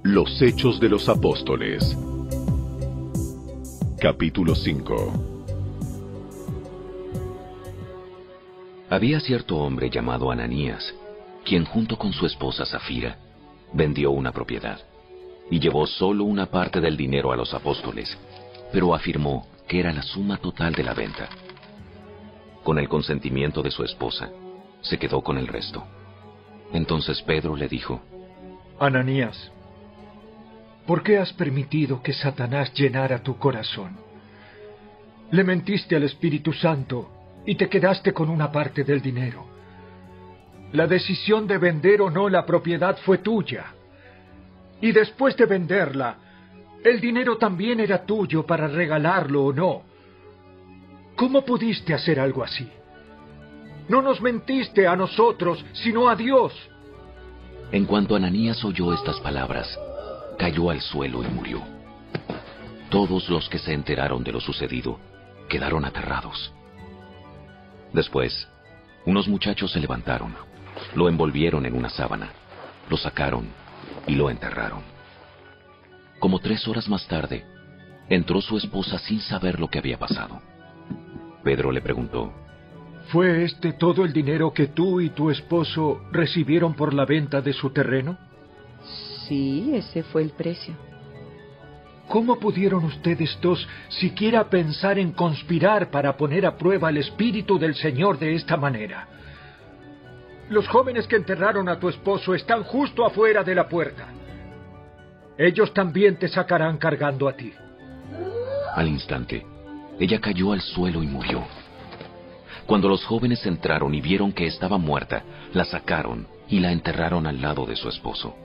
Los Hechos de los Apóstoles. Capítulo 5. Había cierto hombre llamado Ananías, quien junto con su esposa Safira vendió una propiedad, y llevó solo una parte del dinero a los apóstoles, pero afirmó que era la suma total de la venta. Con el consentimiento de su esposa, se quedó con el resto. Entonces Pedro le dijo: Ananías, ¿por qué has permitido que Satanás llenara tu corazón? Le mentiste al Espíritu Santo y te quedaste con una parte del dinero. La decisión de vender o no la propiedad fue tuya. Y después de venderla, el dinero también era tuyo para regalarlo o no. ¿Cómo pudiste hacer algo así? No nos mentiste a nosotros, sino a Dios. En cuanto Ananías oyó estas palabras, cayó al suelo y murió. Todos los que se enteraron de lo sucedido quedaron aterrados. Después, unos muchachos se levantaron, lo envolvieron en una sábana, lo sacaron y lo enterraron. Como 3 horas más tarde, entró su esposa sin saber lo que había pasado. Pedro le preguntó: ¿Fue este todo el dinero que tú y tu esposo recibieron por la venta de su terreno? Sí, ese fue el precio. ¿Cómo pudieron ustedes dos siquiera pensar en conspirar para poner a prueba el Espíritu del Señor de esta manera? Los jóvenes que enterraron a tu esposo están justo afuera de la puerta. Ellos también te sacarán cargando a ti. Al instante, ella cayó al suelo y murió. Cuando los jóvenes entraron y vieron que estaba muerta, la sacaron y la enterraron al lado de su esposo.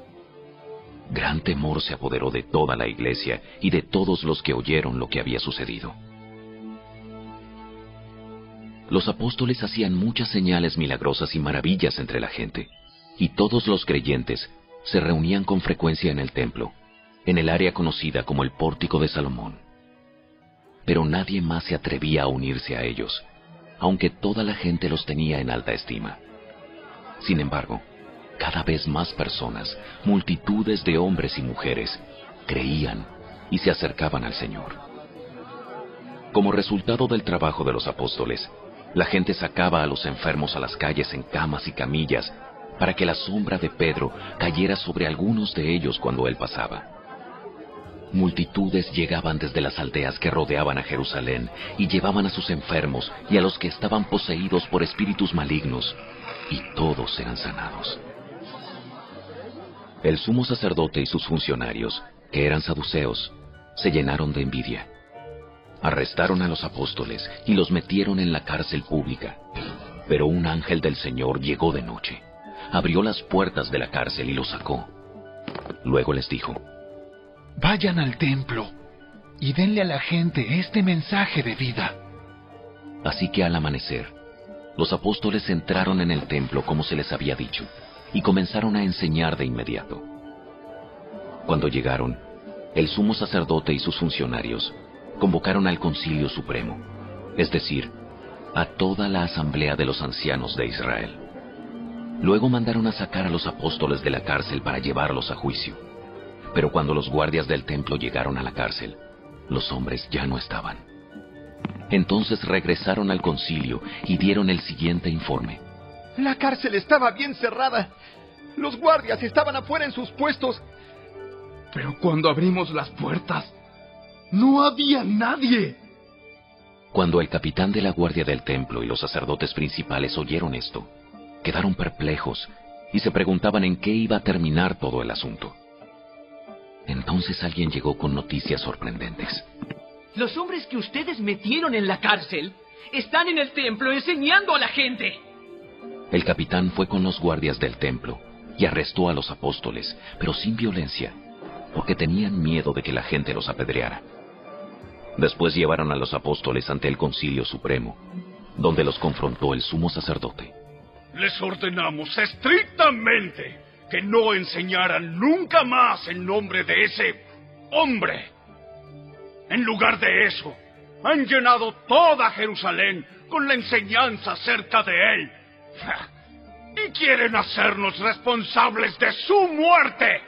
Gran temor se apoderó de toda la iglesia y de todos los que oyeron lo que había sucedido. Los apóstoles hacían muchas señales milagrosas y maravillas entre la gente, y todos los creyentes se reunían con frecuencia en el templo, en el área conocida como el Pórtico de Salomón. Pero nadie más se atrevía a unirse a ellos, aunque toda la gente los tenía en alta estima. Sin embargo, cada vez más personas, multitudes de hombres y mujeres, creían y se acercaban al Señor. Como resultado del trabajo de los apóstoles, la gente sacaba a los enfermos a las calles en camas y camillas para que la sombra de Pedro cayera sobre algunos de ellos cuando él pasaba. Multitudes llegaban desde las aldeas que rodeaban a Jerusalén y llevaban a sus enfermos y a los que estaban poseídos por espíritus malignos, y todos eran sanados. El sumo sacerdote y sus funcionarios, que eran saduceos, se llenaron de envidia. Arrestaron a los apóstoles y los metieron en la cárcel pública. Pero un ángel del Señor llegó de noche, abrió las puertas de la cárcel y los sacó. Luego les dijo: Vayan al templo y denle a la gente este mensaje de vida. Así que al amanecer, los apóstoles entraron en el templo como se les había dicho, y comenzaron a enseñar de inmediato. Cuando llegaron, el sumo sacerdote y sus funcionarios convocaron al Concilio Supremo, es decir, a toda la asamblea de los ancianos de Israel. Luego mandaron a sacar a los apóstoles de la cárcel para llevarlos a juicio. Pero cuando los guardias del templo llegaron a la cárcel, los hombres ya no estaban. Entonces regresaron al concilio y dieron el siguiente informe: La cárcel estaba bien cerrada. Los guardias estaban afuera en sus puestos. Pero cuando abrimos las puertas, no había nadie. Cuando el capitán de la guardia del templo y los sacerdotes principales oyeron esto, quedaron perplejos y se preguntaban en qué iba a terminar todo el asunto. Entonces alguien llegó con noticias sorprendentes. Los hombres que ustedes metieron en la cárcel están en el templo enseñando a la gente. El capitán fue con los guardias del templo y arrestó a los apóstoles, pero sin violencia, porque tenían miedo de que la gente los apedreara. Después llevaron a los apóstoles ante el Concilio Supremo, donde los confrontó el sumo sacerdote. Les ordenamos estrictamente que no enseñaran nunca más el nombre de ese hombre. En lugar de eso, han llenado toda Jerusalén con la enseñanza acerca de él. Y quieren hacernos responsables de su muerte.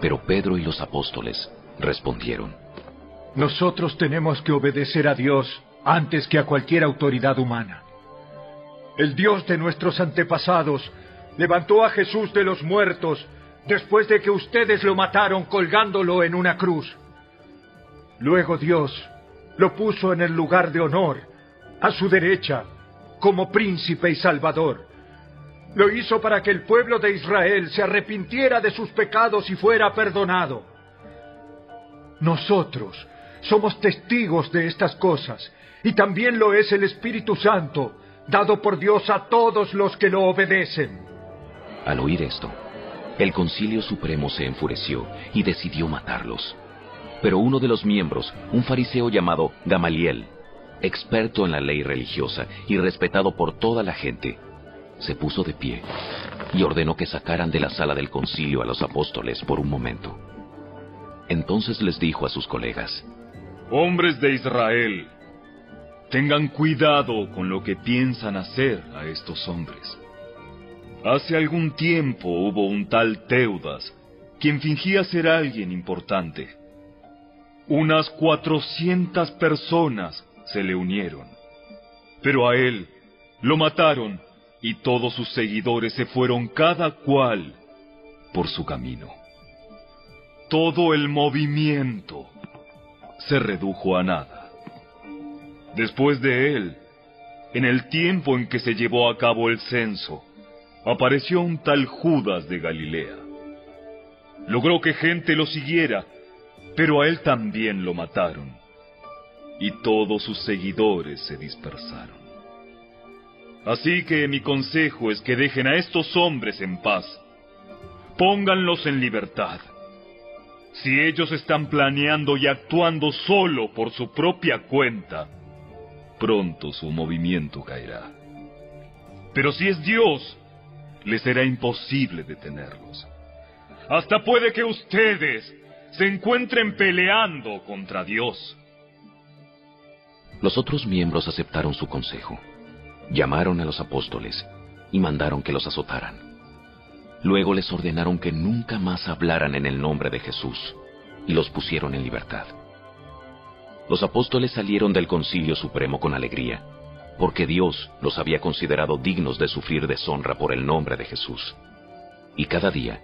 Pero Pedro y los apóstoles respondieron: Nosotros tenemos que obedecer a Dios antes que a cualquier autoridad humana. El Dios de nuestros antepasados levantó a Jesús de los muertos después de que ustedes lo mataron colgándolo en una cruz. Luego Dios lo puso en el lugar de honor, a su derecha, como príncipe y salvador. Lo hizo para que el pueblo de Israel se arrepintiera de sus pecados y fuera perdonado. Nosotros somos testigos de estas cosas, y también lo es el Espíritu Santo, dado por Dios a todos los que lo obedecen. Al oír esto, el Concilio Supremo se enfureció y decidió matarlos. Pero uno de los miembros, un fariseo llamado Gamaliel, experto en la ley religiosa y respetado por toda la gente, se puso de pie y ordenó que sacaran de la sala del concilio a los apóstoles por un momento. Entonces les dijo a sus colegas: Hombres de Israel, tengan cuidado con lo que piensan hacer a estos hombres. Hace algún tiempo hubo un tal Teudas, quien fingía ser alguien importante. Unas 400 personas se le unieron, pero a él lo mataron y todos sus seguidores se fueron cada cual por su camino. Todo el movimiento se redujo a nada. Después de él, en el tiempo en que se llevó a cabo el censo, apareció un tal Judas de Galilea. Logró que gente lo siguiera, pero a él también lo mataron, y todos sus seguidores se dispersaron. Así que mi consejo es que dejen a estos hombres en paz. Pónganlos en libertad. Si ellos están planeando y actuando solo por su propia cuenta, pronto su movimiento caerá. Pero si es Dios, les será imposible detenerlos. Hasta puede que ustedes se encuentren peleando contra Dios. Los otros miembros aceptaron su consejo. Llamaron a los apóstoles y mandaron que los azotaran. Luego les ordenaron que nunca más hablaran en el nombre de Jesús y los pusieron en libertad. Los apóstoles salieron del Concilio Supremo con alegría, porque Dios los había considerado dignos de sufrir deshonra por el nombre de Jesús. Y cada día,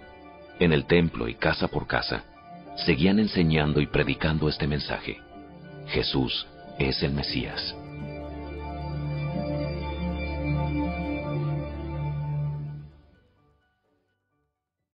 en el templo y casa por casa, seguían enseñando y predicando este mensaje: Jesús es el Mesías.